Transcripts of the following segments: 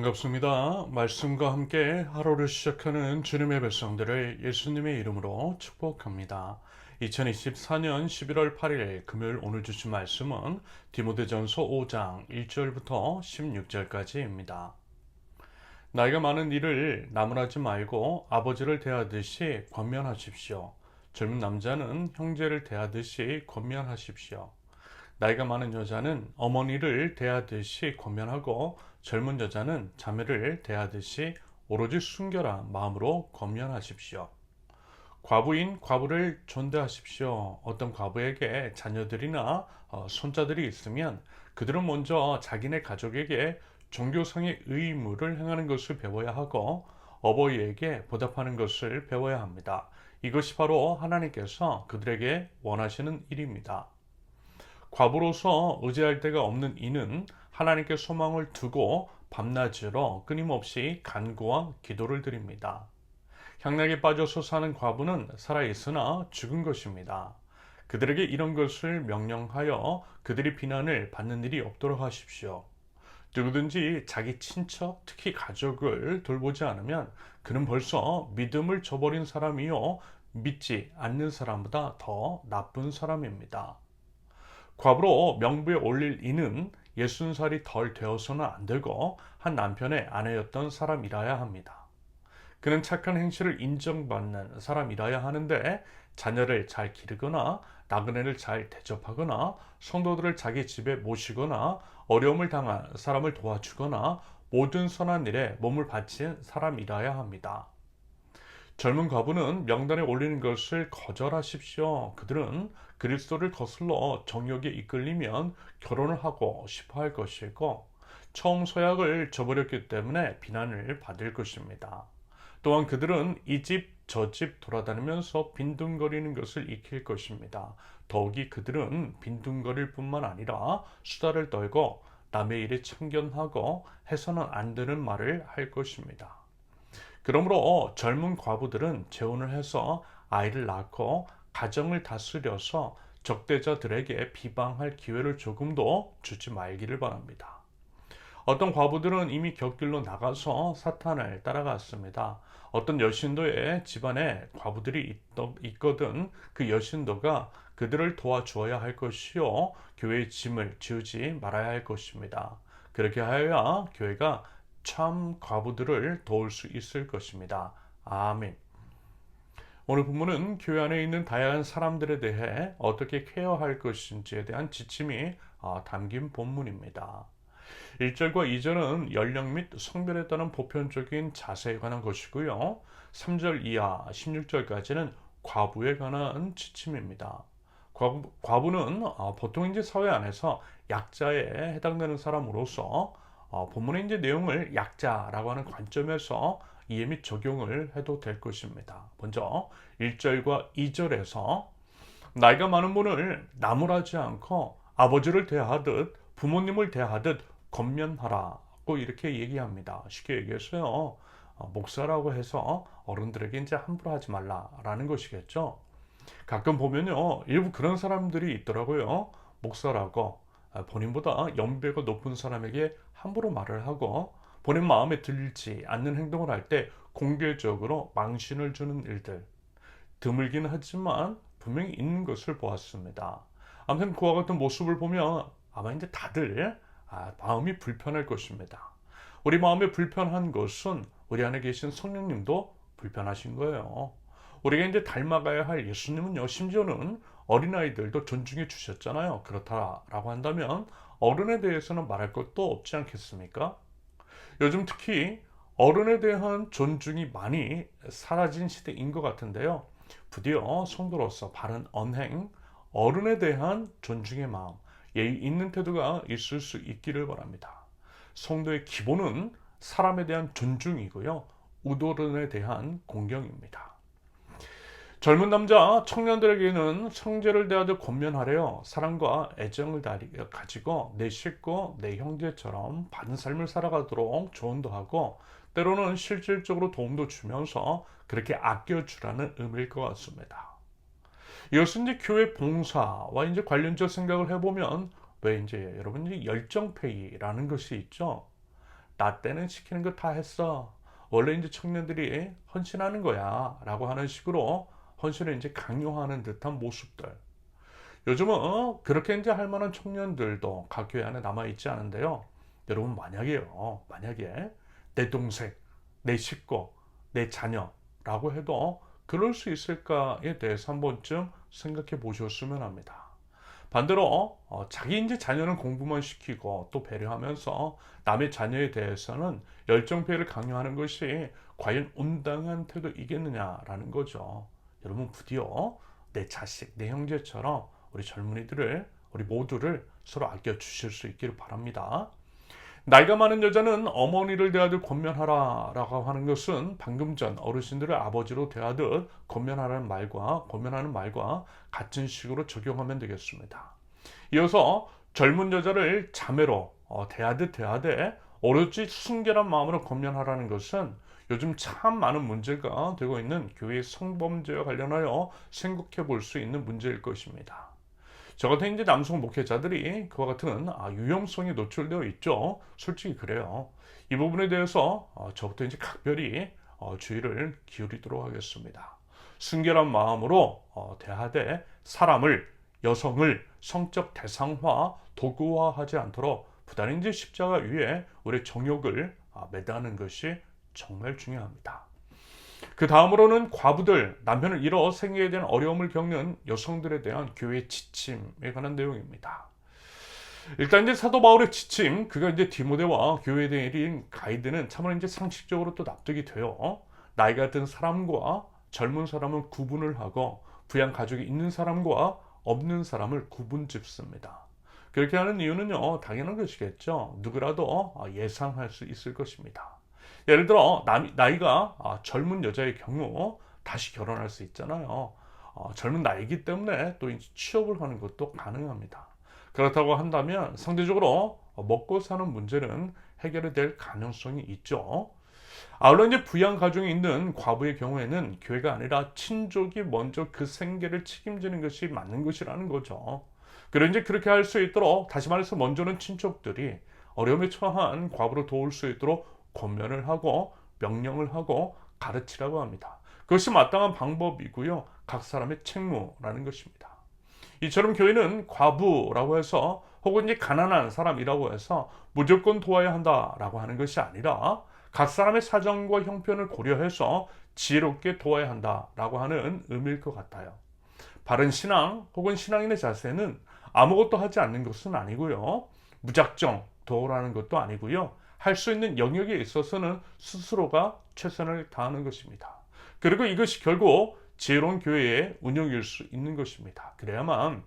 반갑습니다. 말씀과 함께 하루를 시작하는 주님의 백성들을 예수님의 이름으로 축복합니다. 2024년 11월 8일 금요일 오늘 주신 말씀은 디모데전서 5장 1절부터 16절까지입니다. 나이가 많은 이를 나무라지 말고 아버지를 대하듯이 권면하십시오. 젊은 남자는 형제를 대하듯이 권면하십시오. 나이가 많은 여자는 어머니를 대하듯이 권면하고 젊은 여자는 자매를 대하듯이 오로지 순결한 마음으로 권면하십시오. 과부인 과부를 존대하십시오. 어떤 과부에게 자녀들이나 손자들이 있으면 그들은 먼저 자기네 가족에게 종교상의 의무를 행하는 것을 배워야 하고 어버이에게 보답하는 것을 배워야 합니다. 이것이 바로 하나님께서 그들에게 원하시는 일입니다. 과부로서 의지할 데가 없는 이는 하나님께 소망을 두고 밤낮으로 끊임없이 간구와 기도를 드립니다. 향락에 빠져서 사는 과부는 살아있으나 죽은 것입니다. 그들에게 이런 것을 명령하여 그들이 비난을 받는 일이 없도록 하십시오. 누구든지 자기 친척, 특히 가족을 돌보지 않으면 그는 벌써 믿음을 저버린 사람이요 믿지 않는 사람보다 더 나쁜 사람입니다. 과부로 명부에 올릴 이는 60살이 덜 되어서는 안 되고 한 남편의 아내였던 사람이라야 합니다. 그는 착한 행실을 인정받는 사람이라야 하는데 자녀를 잘 기르거나 나그네를 잘 대접하거나 성도들을 자기 집에 모시거나 어려움을 당한 사람을 도와주거나 모든 선한 일에 몸을 바친 사람이라야 합니다. 젊은 과부는 명단에 올리는 것을 거절하십시오. 그들은 그리스도를 거슬러 정욕에 이끌리면 결혼을 하고 싶어 할 것이고 처음 서약을 저버렸기 때문에 비난을 받을 것입니다. 또한 그들은 이 집 저 집 돌아다니면서 빈둥거리는 것을 익힐 것입니다. 더욱이 그들은 빈둥거릴 뿐만 아니라 수다를 떨고 남의 일에 참견하고 해서는 안 되는 말을 할 것입니다. 그러므로 젊은 과부들은 재혼을 해서 아이를 낳고 가정을 다스려서 적대자들에게 비방할 기회를 조금도 주지 말기를 바랍니다. 어떤 과부들은 이미 곁길로 나가서 사탄을 따라갔습니다. 어떤 여신도의 집안에 과부들이 있거든 그 여신도가 그들을 도와주어야 할 것이요 교회의 짐을 지우지 말아야 할 것입니다. 그렇게 하여야 교회가 참 과부들을 도울 수 있을 것입니다. 아멘. 오늘 본문은 교회 안에 있는 다양한 사람들에 대해 어떻게 케어할 것인지에 대한 지침이 담긴 본문입니다. 1절과 2절은 연령 및 성별에 따른 보편적인 자세에 관한 것이고요. 3절 이하 16절까지는 과부에 관한 지침입니다. 과부는 보통 이제 사회 안에서 약자에 해당되는 사람으로서 본문의 이제 내용을 약자라고 하는 관점에서 이해 및 적용을 해도 될 것입니다. 먼저 1절과 2절에서 나이가 많은 분을 나무라지 않고 아버지를 대하듯 부모님을 대하듯 권면하라고 이렇게 얘기합니다. 쉽게 얘기해서요. 목사라고 해서 어른들에게 이제 함부로 하지 말라라는 것이겠죠. 가끔 보면요. 일부 그런 사람들이 있더라고요. 목사라고 본인보다 연배가 높은 사람에게 함부로 말을 하고 본인 마음에 들지 않는 행동을 할 때 공개적으로 망신을 주는 일들 드물긴 하지만 분명히 있는 것을 보았습니다. 아무튼 그와 같은 모습을 보면 아마 이제 다들 마음이 불편할 것입니다. 우리 마음이 불편한 것은 우리 안에 계신 성령님도 불편하신 거예요. 우리가 이제 닮아가야 할 예수님은요, 심지어는 어린아이들도 존중해 주셨잖아요. 그렇다라고 한다면 어른에 대해서는 말할 것도 없지 않겠습니까? 요즘 특히 어른에 대한 존중이 많이 사라진 시대인 것 같은데요. 부디어 성도로서 바른 언행, 어른에 대한 존중의 마음, 예의 있는 태도가 있을 수 있기를 바랍니다. 성도의 기본은 사람에 대한 존중이고요. 우도른에 대한 공경입니다. 젊은 남자 청년들에게는 형제를 대하듯 권면하래요. 사랑과 애정을 가지고 내 식구, 내 형제처럼 바른 삶을 살아가도록 조언도 하고 때로는 실질적으로 도움도 주면서 그렇게 아껴주라는 의미일 것 같습니다. 이것은 이제 교회 봉사와 이제 관련적 생각을 해보면 왜 이제 여러분 이제 열정페이라는 것이 있죠. 나 때는 시키는 거 다 했어. 원래 이제 청년들이 헌신하는 거야. 라고 하는 식으로 헌신을 이제 강요하는 듯한 모습들. 요즘은 그렇게 이제 할 만한 청년들도 각 교회 안에 남아있지 않은데요. 여러분 만약에 내 동생, 내 식구, 내 자녀라고 해도 그럴 수 있을까에 대해서 한 번쯤 생각해 보셨으면 합니다. 반대로 자기 이제 자녀는 공부만 시키고 또 배려하면서 남의 자녀에 대해서는 열정페이를 강요하는 것이 과연 온당한 태도이겠느냐라는 거죠. 여러분 부디어 내 자식, 내 형제처럼 우리 젊은이들을 우리 모두를 서로 아껴 주실 수 있기를 바랍니다. 나이가 많은 여자는 어머니를 대하듯 권면하라라고 하는 것은 방금 전 어르신들을 아버지로 대하듯 권면하는 말과 같은 식으로 적용하면 되겠습니다. 이어서 젊은 여자를 자매로 대하되 오로지 순결한 마음으로 권면하라는 것은 요즘 참 많은 문제가 되고 있는 교회 성범죄와 관련하여 생각해 볼 수 있는 문제일 것입니다. 저 같은 이제 남성 목회자들이 그와 같은 유용성에 노출되어 있죠. 솔직히 그래요. 이 부분에 대해서 저부터 이제 각별히 주의를 기울이도록 하겠습니다. 순결한 마음으로 대하되 사람을, 여성을 성적 대상화, 도구화하지 않도록 부단히 이제 십자가 위에 우리 정욕을 매다는 것이 정말 중요합니다. 그 다음으로는 과부들, 남편을 잃어 생계에 대한 어려움을 겪는 여성들에 대한 교회의 지침에 관한 내용입니다. 일단 이제 사도 바울의 지침, 그가 이제 디모데와 교회에 대한 가이드는 참으로 이제 상식적으로 또 납득이 돼요. 나이가 든 사람과 젊은 사람은 구분을 하고 부양 가족이 있는 사람과 없는 사람을 구분 짓습니다. 그렇게 하는 이유는요, 당연한 것이겠죠. 누구라도 예상할 수 있을 것입니다. 예를 들어 나이가 젊은 여자의 경우 다시 결혼할 수 있잖아요. 젊은 나이기 때문에 또 취업을 하는 것도 가능합니다. 그렇다고 한다면 상대적으로 먹고 사는 문제는 해결이 될 가능성이 있죠. 아울러 이제 부양 가정에 있는 과부의 경우에는 교회가 아니라 친족이 먼저 그 생계를 책임지는 것이 맞는 것이라는 거죠. 그리고 이제 그렇게 할 수 있도록, 다시 말해서 먼저는 친족들이 어려움에 처한 과부를 도울 수 있도록 권면을 하고 명령을 하고 가르치라고 합니다. 그것이 마땅한 방법이고요. 각 사람의 책무라는 것입니다. 이처럼 교회는 과부라고 해서 혹은 이제 가난한 사람이라고 해서 무조건 도와야 한다라고 하는 것이 아니라 각 사람의 사정과 형편을 고려해서 지혜롭게 도와야 한다라고 하는 의미일 것 같아요. 바른 신앙 혹은 신앙인의 자세는 아무것도 하지 않는 것은 아니고요. 무작정 도우라는 것도 아니고요. 할 수 있는 영역에 있어서는 스스로가 최선을 다하는 것입니다. 그리고 이것이 결국 지혜로운 교회의 운영일 수 있는 것입니다. 그래야만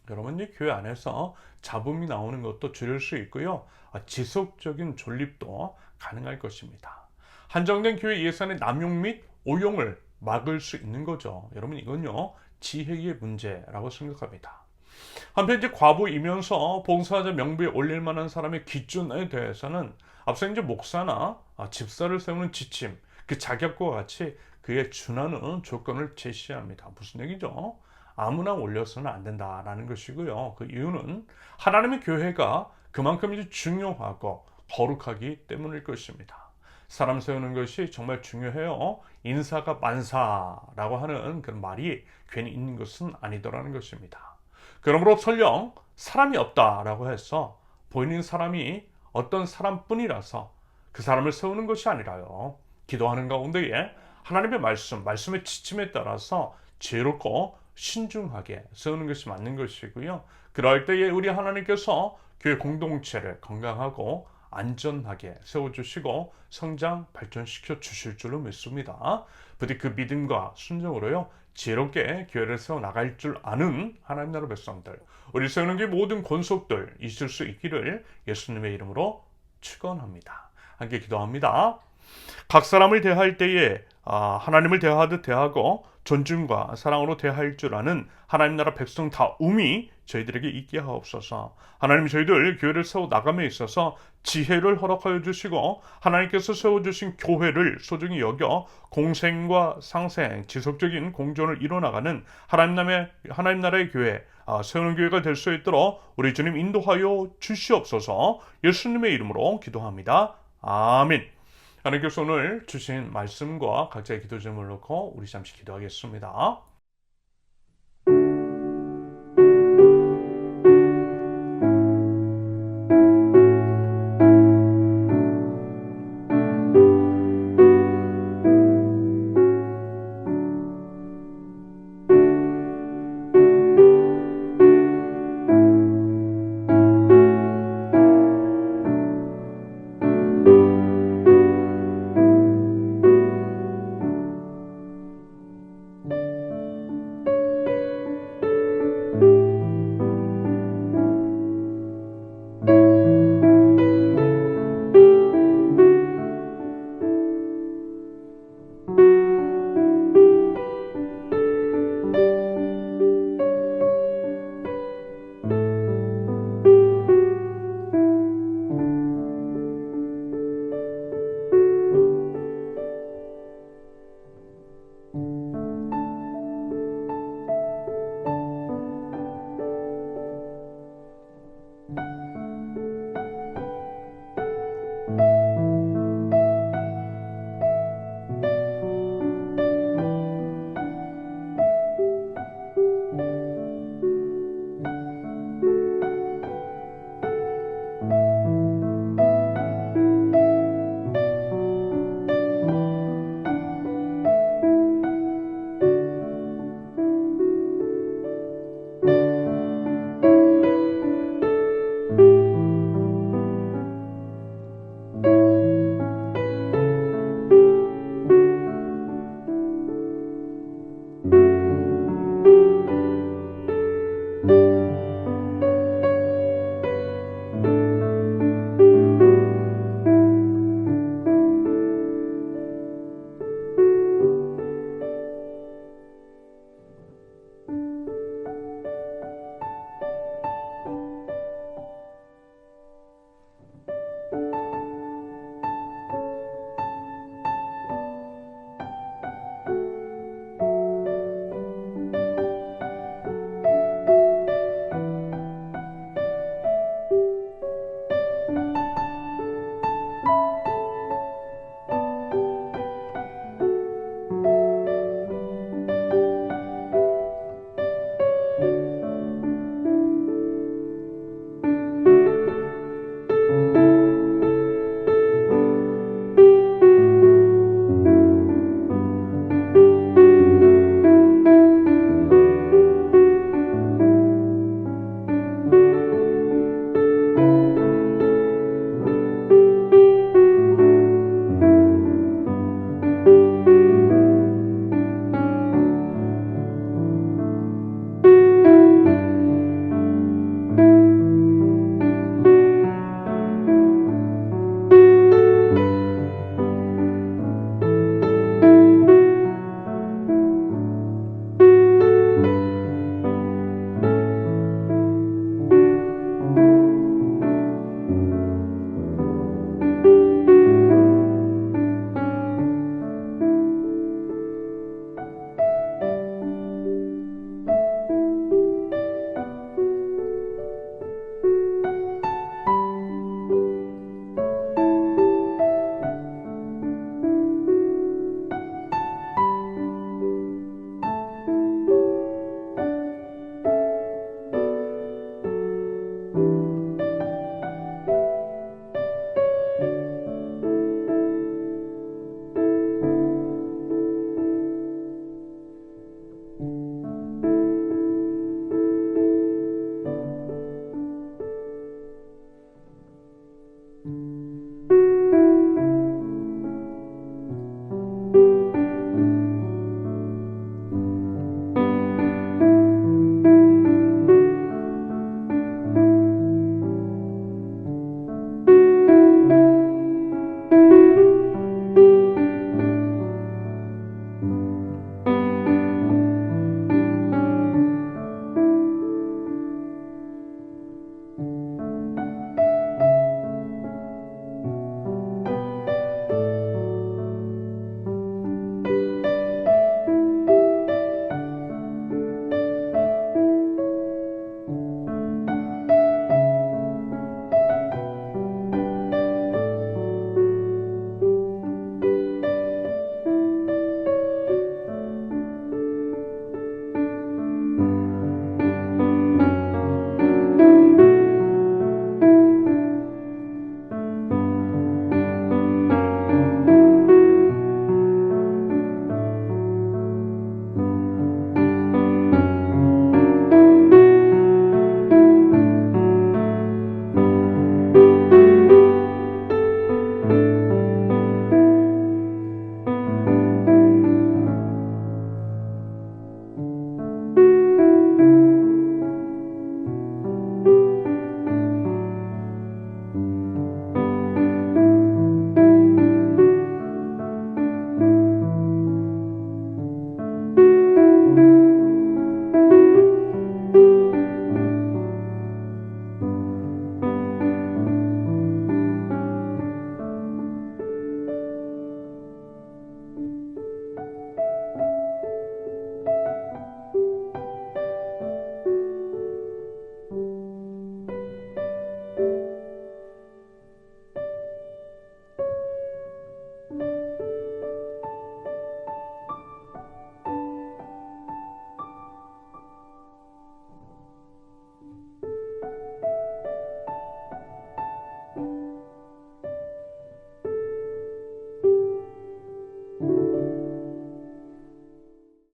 여러분이 교회 안에서 잡음이 나오는 것도 줄일 수 있고요. 지속적인 존립도 가능할 것입니다. 한정된 교회 예산의 남용 및 오용을 막을 수 있는 거죠. 여러분 이건요, 지혜의 문제라고 생각합니다. 한편 이제 과부이면서 봉사자 명부에 올릴 만한 사람의 기준에 대해서는 앞서 이제 목사나 집사를 세우는 지침, 그 자격과 같이 그에 준하는 조건을 제시합니다. 무슨 얘기죠? 아무나 올려서는 안 된다라는 것이고요. 그 이유는 하나님의 교회가 그만큼 이제 중요하고 거룩하기 때문일 것입니다. 사람 세우는 것이 정말 중요해요. 인사가 만사라고 하는 그런 말이 괜히 있는 것은 아니더라는 것입니다. 그러므로 설령 사람이 없다라고 해서 보이는 사람이 어떤 사람뿐이라서 그 사람을 세우는 것이 아니라요. 기도하는 가운데에 하나님의 말씀의 지침에 따라서 지혜롭고 신중하게 세우는 것이 맞는 것이고요. 그럴 때에 우리 하나님께서 교회 공동체를 건강하고 안전하게 세워주시고 성장 발전시켜 주실 줄로 믿습니다. 부디 그 믿음과 순종으로요, 지혜롭게 교회를 세워나갈 줄 아는 하나님 나라 백성들, 우리 세우는 게 모든 권속들 있을 수 있기를 예수님의 이름으로 축원합니다. 함께 기도합니다. 각 사람을 대할 때에 하나님을 대하듯 대하고 존중과 사랑으로 대할 줄 아는 하나님 나라 백성 다움이 저희들에게 있게 하옵소서. 하나님, 저희들 교회를 세워나감에 있어서 지혜를 허락하여 주시고 하나님께서 세워주신 교회를 소중히 여겨 공생과 상생, 지속적인 공존을 이뤄나가는 하나님 나라의 교회, 세우는 교회가 될 수 있도록 우리 주님 인도하여 주시옵소서. 예수님의 이름으로 기도합니다. 아멘. 하나님께서 오늘 주신 말씀과 각자의 기도 제목을 놓고 우리 잠시 기도하겠습니다.